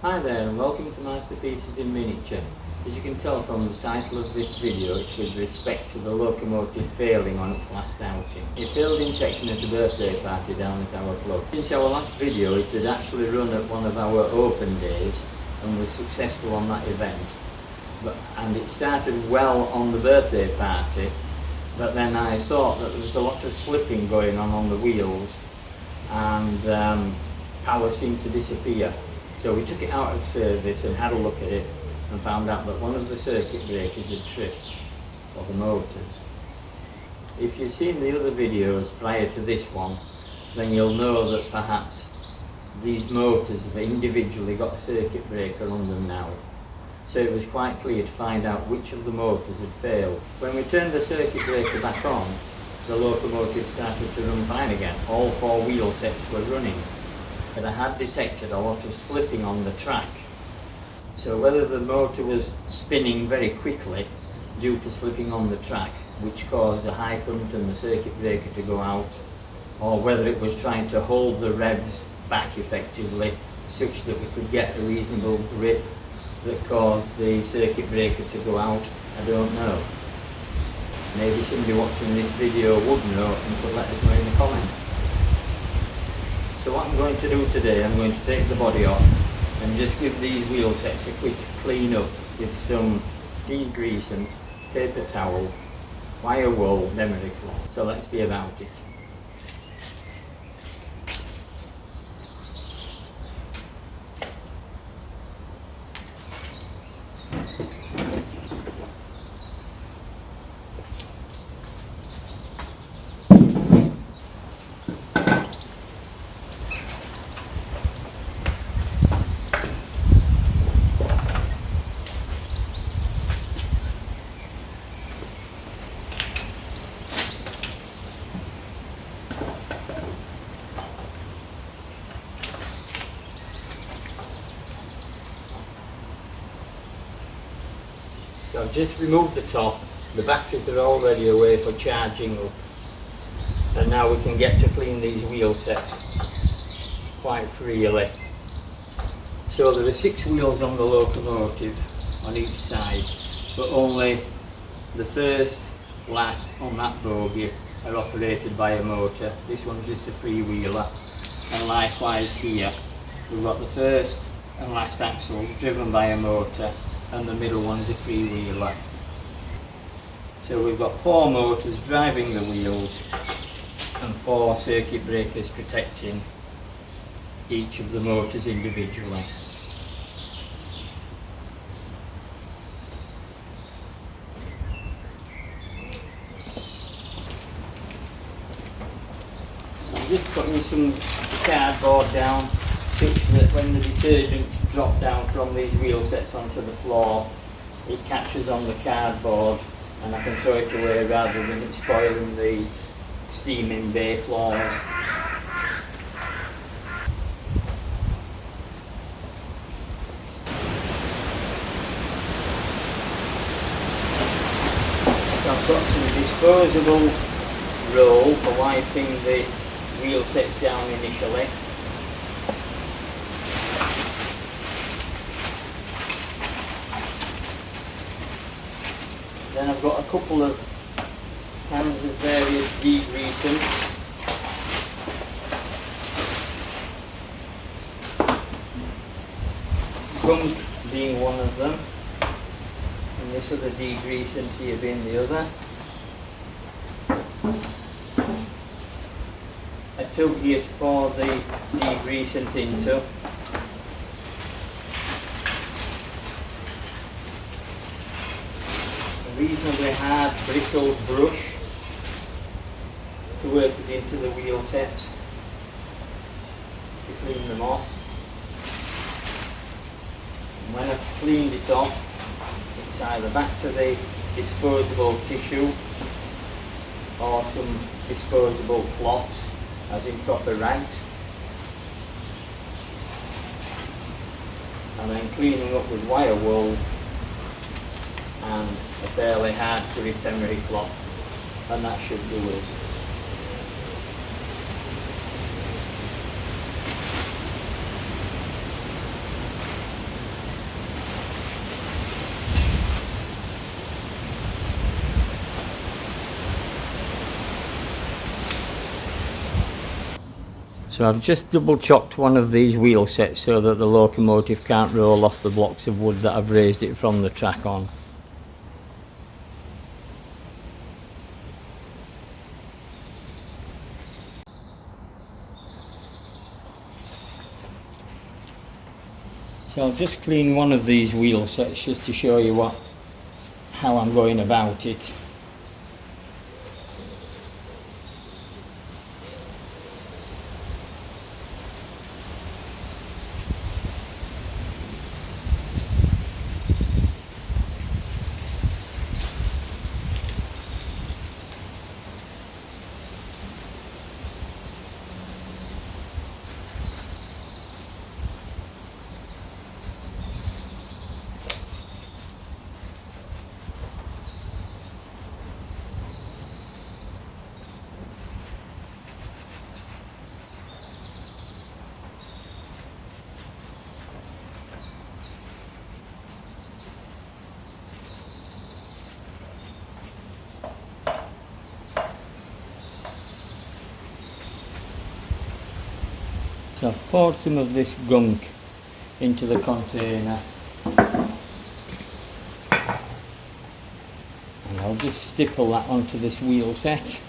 Hi there and welcome to Masterpieces in Miniature. As you can tell from the title of this video, it's with respect to the locomotive failing on its last outing. It failed in section at a birthday party down at our club. Since our last video it had actually run at one of our open days and was successful on that event. And it started well on the birthday party, but then I thought that there was a lot of slipping going on the wheels and power seemed to disappear. So we took it out of service and had a look at it and found out that one of the circuit breakers had tripped for the motors. If you've seen the other videos prior to this one, then you'll know that perhaps these motors have individually got a circuit breaker on them now. So it was quite clear to find out which of the motors had failed. When we turned the circuit breaker back on, the locomotive started to run fine again. All four wheel sets were running. But I had detected a lot of slipping on the track. So whether the motor was spinning very quickly due to slipping on the track, which caused a high current and the circuit breaker to go out, or whether it was trying to hold the revs back effectively such that we could get a reasonable grip that caused the circuit breaker to go out, I don't know. Maybe somebody watching this video would know and could let us know in the comments. So what I'm going to do today, I'm going to take the body off and just give these wheel sets a quick clean up with some degreasant, paper towel, wire wool, memory cloth. So let's be about it. So I've just removed the top, the batteries are already away for charging up, and now we can get to clean these wheel sets quite freely. So there are 6 wheels on the locomotive on each side, but only the first, last on that bogie are operated by a motor. This one's just a freewheeler, and likewise here we've got the first and last axles driven by a motor, and the middle one is a freewheeler. So we've got 4 motors driving the wheels and 4 circuit breakers protecting each of the motors individually. I'm just putting some cardboard down such that when the detergent drops down from these wheel sets onto the floor, it catches on the cardboard and I can throw it away rather than it spoiling the steaming bay floors. So I've got some disposable roll for wiping the wheel sets down initially. Then I've got a couple of cans of various degreasants. Gum being one of them, and this other degreasant here being the other. A tub here to pour the degreasant into. Reasonably hard bristled brush to work it into the wheel sets to clean them off. And when I've cleaned it off, it's either back to the disposable tissue or some disposable cloths, as in proper rags, and then cleaning up with wire wool and a fairly hard Britannia cloth, and that should do it. So I've just double chopped one of these wheel sets so that the locomotive can't roll off the blocks of wood that I've raised it from the track on. So I'll just clean one of these wheel sets just to show you how I'm going about it. So I've poured some of this gunk into the container, and I'll just stipple that onto this wheel set.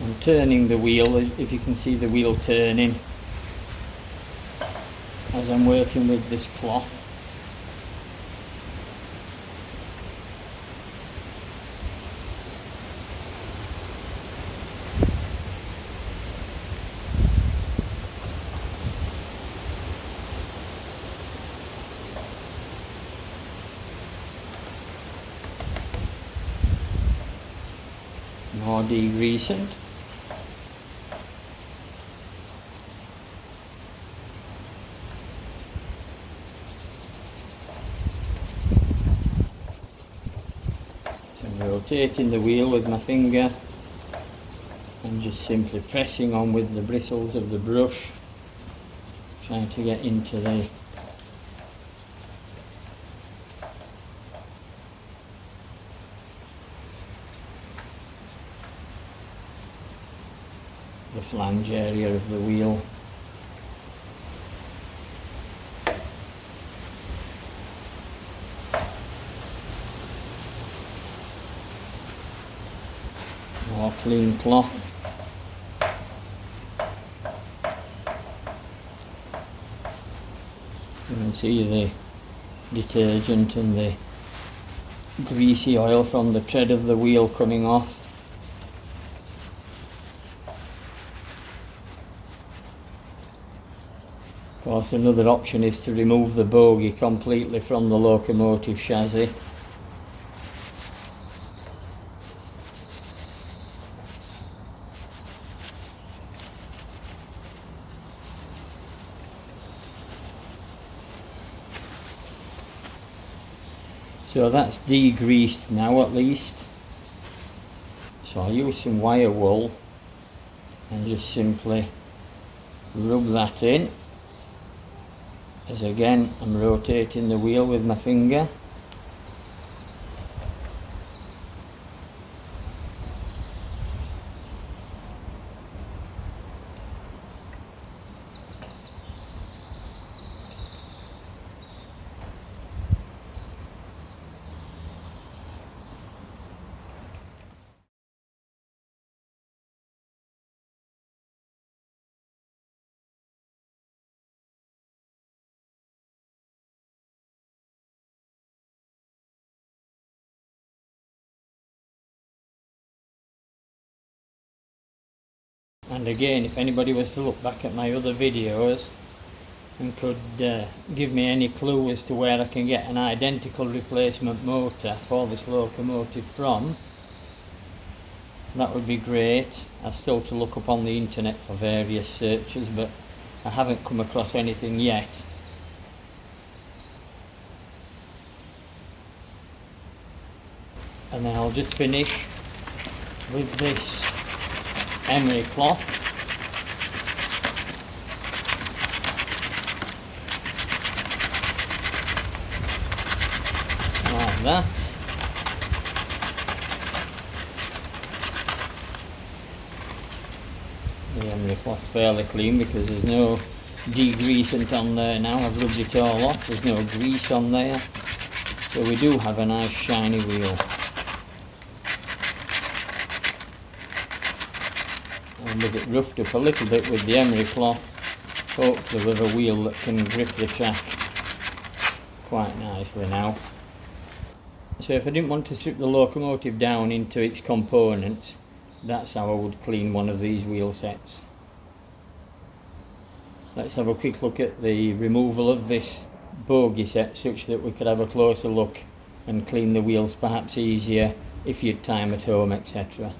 I'm turning the wheel, if you can see the wheel turning as I'm working with this cloth. More degreasing. So I'm rotating the wheel with my finger and just simply pressing on with the bristles of the brush, trying to get into the flange area of the wheel. More clean cloth. You can see the detergent and the greasy oil from the tread of the wheel coming off. Of course, another option is to remove the bogie completely from the locomotive chassis. So that's degreased now at least. So I'll use some wire wool and just simply rub that in, as again I'm rotating the wheel with my finger. And again, if anybody was to look back at my other videos and could give me any clue as to where I can get an identical replacement motor for this locomotive from, that would be great. I've still to look up on the internet for various searches, but I haven't come across anything yet. And then I'll just finish with this emery cloth. Like that. The emery cloth's fairly clean because there's no degreasant on there now. I've rubbed it all off, there's no grease on there. So we do have a nice shiny wheel. And with it roughed up a little bit with the emery cloth, hopefully with a wheel that can grip the track quite nicely now. So if I didn't want to strip the locomotive down into its components, that's how I would clean one of these wheel sets. Let's have a quick look at the removal of this bogie set, such that we could have a closer look and clean the wheels perhaps easier if you'd time at home, etc.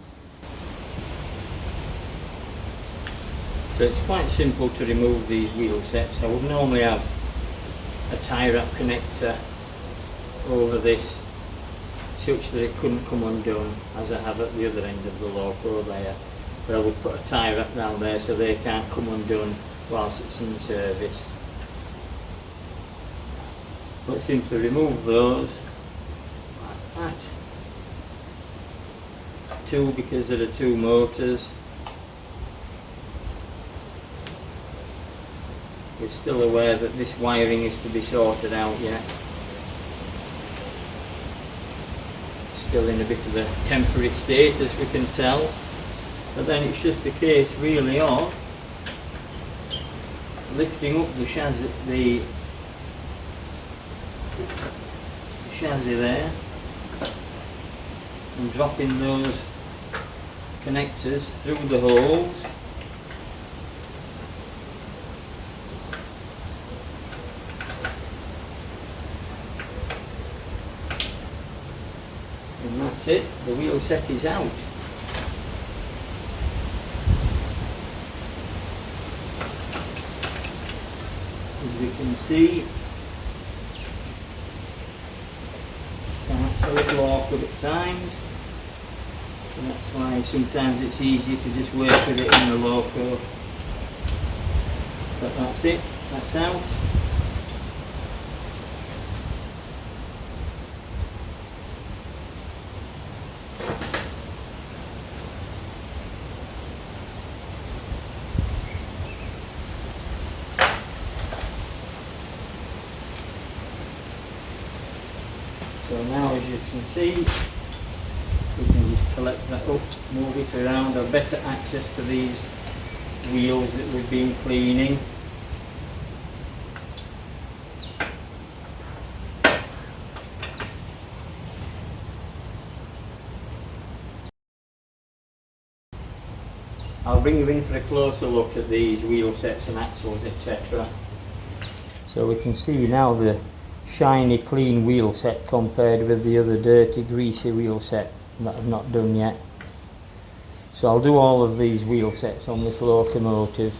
So it's quite simple to remove these wheel sets. I would normally have a tie wrap connector over this, such that it couldn't come undone, as I have at the other end of the Loco there. But I would put a tie wrap round there so they can't come undone whilst it's in service. But simply remove those like that. Two, because there are two motors. We're still aware that this wiring is to be sorted out yet. Still in a bit of a temporary state, as we can tell. But then it's just a case really of lifting up the chassis, there, and dropping those connectors through the holes. And that's it, the wheel set is out. As we can see, perhaps a little awkward at times, and that's why sometimes it's easier to just work with it in the Loco. But that's it, that's out. So now, as you can see, we can just collect that up, move it around, have better access to these wheels that we've been cleaning. I'll bring you in for a closer look at these wheel sets and axles, etc. So we can see now the shiny clean wheel set compared with the other dirty greasy wheel set that I've not done yet. So I'll do all of these wheel sets on this locomotive.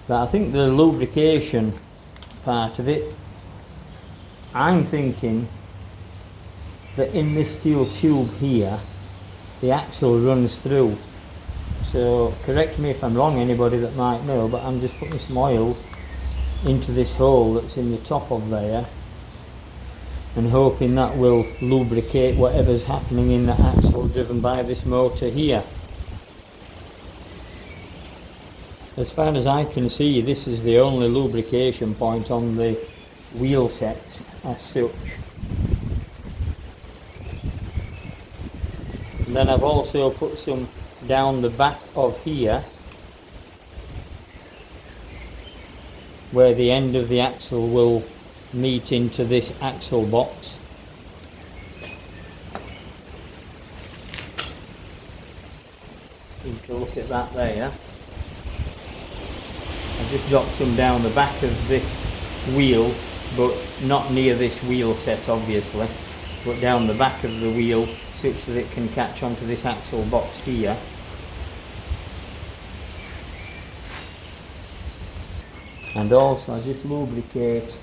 But I think the lubrication part of it, I'm thinking that in this steel tube here the axle runs through. So correct me if I'm wrong, anybody that might know, but I'm just putting some oil into this hole that's in the top of there and hoping that will lubricate whatever's happening in the axle driven by this motor here. As far as I can see, this is the only lubrication point on the wheel sets as such. And then I've also put some down the back of here, where the end of the axle will meet into this axle box. You can look at that there. I just dropped some down the back of this wheel, but not near this wheel set obviously, but down the back of the wheel such that it can catch onto this axle box here. And also I just lubricate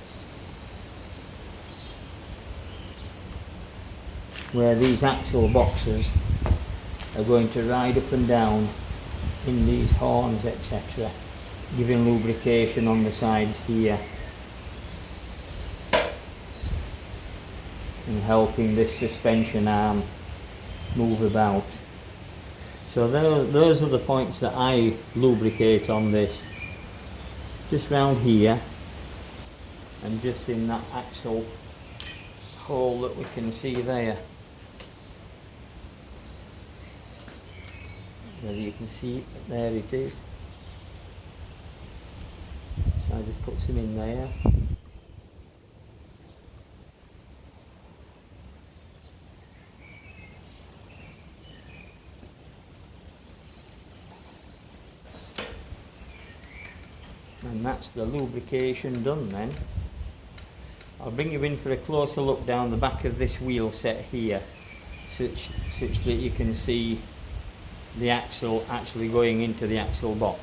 where these axle boxes are going to ride up and down in these horns, etc., giving lubrication on the sides here and helping this suspension arm move about. So those are the points that I lubricate on this, just round here and just in that axle hole that we can see there. Whether you can see it, there it is. So I just put some in there. And that's the lubrication done then. I'll bring you in for a closer look down the back of this wheel set here, such that you can see the axle actually going into the axle box.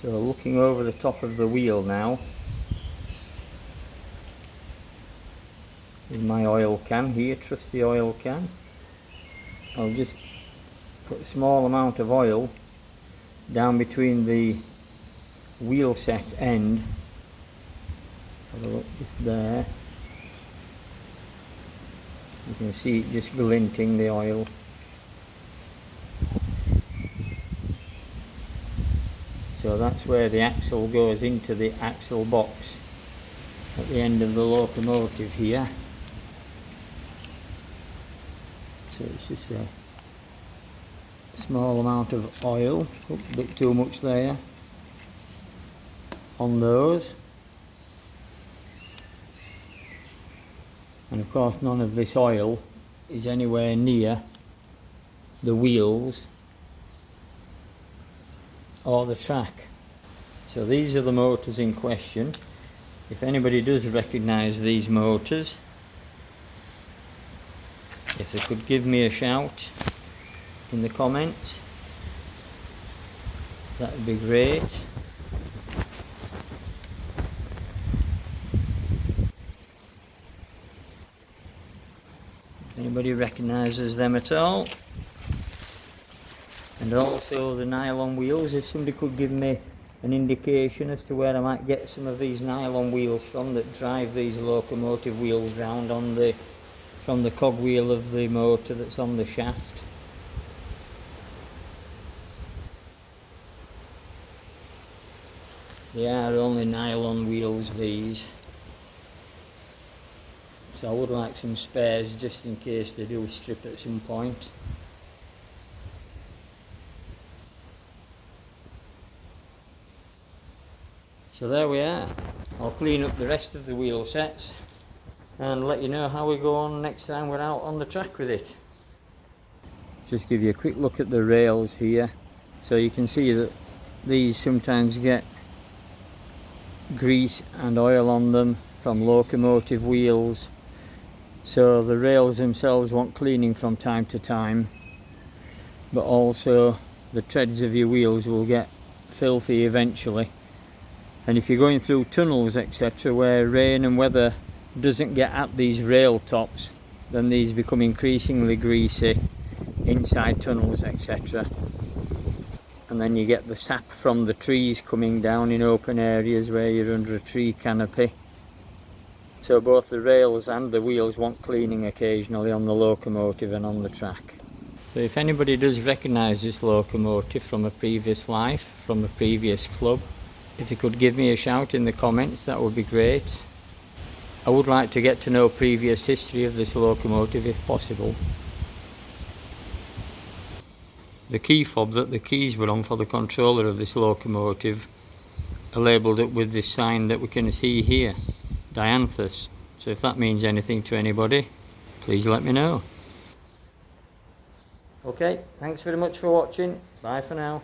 So looking over the top of the wheel now with my oil can here, trusty oil can. I'll just put a small amount of oil down between the wheel set end. Have a look, just there. You can see it just glinting, the oil. So that's where the axle goes into the axle box at the end of the locomotive here. So it's just a small amount of oil, a bit too much there on those. And of course none of this oil is anywhere near the wheels or the track. So these are the motors in question. If anybody does recognise these motors, if they could give me a shout in the comments, that would be great. Anybody recognises them at all? And also the nylon wheels, if somebody could give me an indication as to where I might get some of these nylon wheels from that drive these locomotive wheels round on from the cogwheel of the motor that's on the shaft. They are only nylon wheels, these. So I would like some spares just in case they do strip at some point. So there we are. I'll clean up the rest of the wheel sets and let you know how we go on next time we're out on the track with it. Just give you a quick look at the rails here. So you can see that these sometimes get grease and oil on them from locomotive wheels. So the rails themselves want cleaning from time to time, but also the treads of your wheels will get filthy eventually. And if you're going through tunnels, etc., where rain and weather doesn't get at these rail tops, then these become increasingly greasy inside tunnels, etc. And then you get the sap from the trees coming down in open areas where you're under a tree canopy. So both the rails and the wheels want cleaning occasionally on the locomotive and on the track. So if anybody does recognise this locomotive from a previous life, from a previous club, if you could give me a shout in the comments, that would be great. I would like to get to know previous history of this locomotive if possible. The key fob that the keys were on for the controller of this locomotive are labelled up with this sign that we can see here, Dianthus. So if that means anything to anybody, please let me know. Okay, thanks very much for watching. Bye for now.